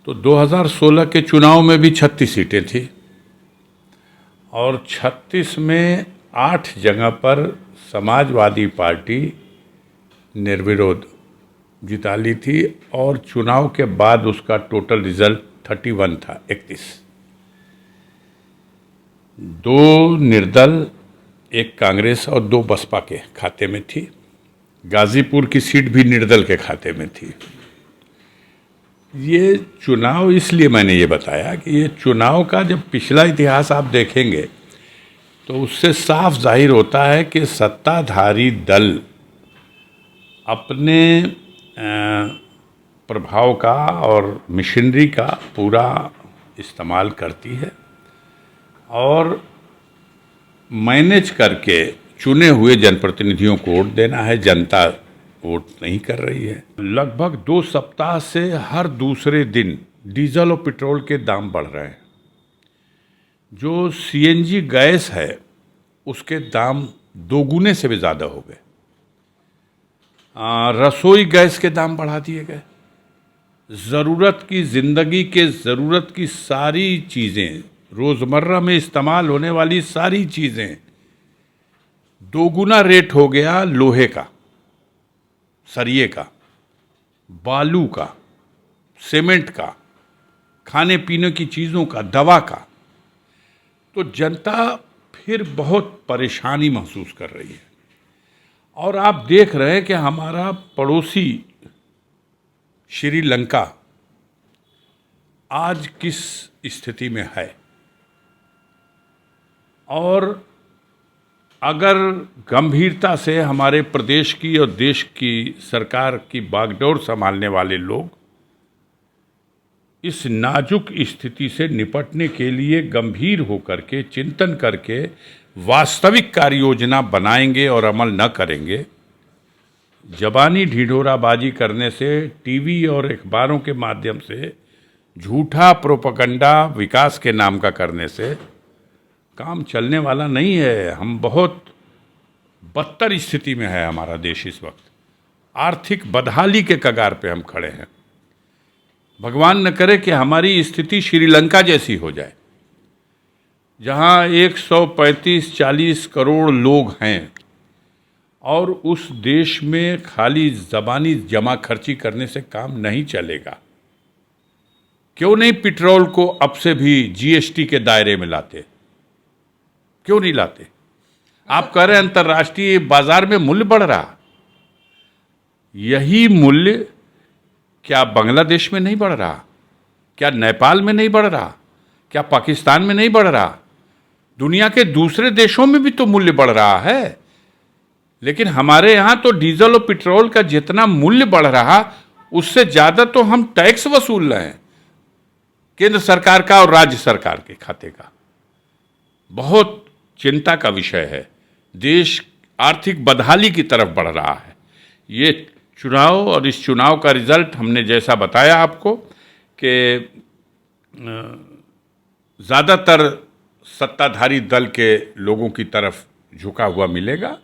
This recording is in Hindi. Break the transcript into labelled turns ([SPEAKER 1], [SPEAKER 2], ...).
[SPEAKER 1] तो 2016 के चुनाव में भी 36 सीटें थी और 36 में 8 जगह पर समाजवादी पार्टी निर्विरोध जिता ली थी और चुनाव के बाद उसका टोटल रिजल्ट 31 था, 31। 2 निर्दल, 1 कांग्रेस और 2 बसपा के खाते में थी। गाजीपुर की सीट भी निर्दल के खाते में थी। ये चुनाव, इसलिए मैंने ये बताया कि ये चुनाव का जब पिछला इतिहास आप देखेंगे तो उससे साफ जाहिर होता है कि सत्ताधारी दल अपने प्रभाव का और मशीनरी का पूरा इस्तेमाल करती है और मैनेज करके चुने हुए जनप्रतिनिधियों को वोट देना है। जनता वोट नहीं कर रही है। लगभग 2 सप्ताह से हर दूसरे दिन डीजल और पेट्रोल के दाम बढ़ रहे हैं। जो सीएनजी गैस है उसके दाम 2 गुने से भी ज़्यादा हो गए। रसोई गैस के दाम बढ़ा दिए गए। ज़रूरत की ज़िंदगी के ज़रूरत की सारी चीज़ें, रोज़मर्रा में इस्तेमाल होने वाली सारी चीज़ें 2 गुना रेट हो गया। लोहे का, सरिये का, बालू का, सीमेंट का, खाने पीने की चीज़ों का, दवा का। तो जनता फिर बहुत परेशानी महसूस कर रही है और आप देख रहे हैं कि हमारा पड़ोसी श्रीलंका आज किस स्थिति में है और अगर गंभीरता से हमारे प्रदेश की और देश की सरकार की बागडोर संभालने वाले लोग इस नाजुक स्थिति से निपटने के लिए गंभीर होकर के चिंतन करके वास्तविक कार्य योजना बनाएंगे और अमल न करेंगे, जबानी ढिढोराबाजी करने से, टीवी और अखबारों के माध्यम से झूठा प्रोपगंडा विकास के नाम का करने से काम चलने वाला नहीं है। हम बहुत बदतर स्थिति में है हमारा देश इस वक्त। आर्थिक बदहाली के कगार पे हम खड़े हैं। भगवान न करे कि हमारी स्थिति श्रीलंका जैसी हो जाए, जहां 135-40 करोड़ लोग हैं और उस देश में खाली ज़बानी जमा खर्ची करने से काम नहीं चलेगा। क्यों नहीं पेट्रोल को अब से भी जीएसटी के दायरे में लाते? क्यों नहीं लाते? आप कह रहे हैं अंतर्राष्ट्रीय बाजार में मूल्य बढ़ रहा। यही मूल्य क्या बांग्लादेश में नहीं बढ़ रहा? क्या नेपाल में नहीं बढ़ रहा? क्या पाकिस्तान में नहीं बढ़ रहा? दुनिया के दूसरे देशों में भी तो मूल्य बढ़ रहा है। लेकिन हमारे यहाँ तो डीजल और पेट्रोल का जितना मूल्य बढ़ रहा उससे ज़्यादा तो हम टैक्स वसूल रहे हैं, केंद्र सरकार का और राज्य सरकार के खाते का। बहुत चिंता का विषय है। देश आर्थिक बदहाली की तरफ बढ़ रहा है। ये चुनाव और इस चुनाव का रिजल्ट हमने जैसा बताया आपको कि ज़्यादातर सत्ताधारी दल के लोगों की तरफ झुका हुआ मिलेगा।